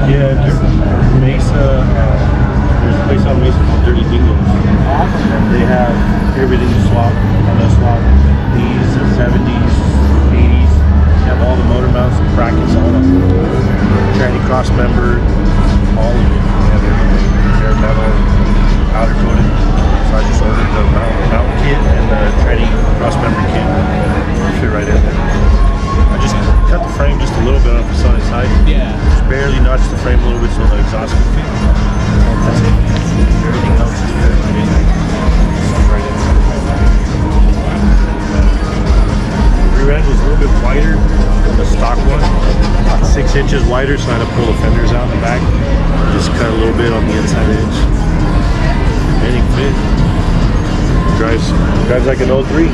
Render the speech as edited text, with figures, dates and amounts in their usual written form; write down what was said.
Yeah, Mesa. There's a place on Mesa called Dirty Dingoes. They have everything to swap on the swap. These 70s, 80s. They have all the motor mounts, the brackets, all of them. Tranny cross member, all of it. They have everything. Bare metal, powder coated. So I just ordered the mount kit and the tranny cross member kit. Fit right in there. I just cut the frame just a little bit off the side. Yeah. Just barely notched the frame a little bit so the exhaust can fit. That's it. Everything else is good. Right in. Rear end was a little bit wider than the stock one. About 6 inches wider, so I had to pull the fenders out in the back. Just cut a little bit on the inside edge. Everything fit. Drives like an 03.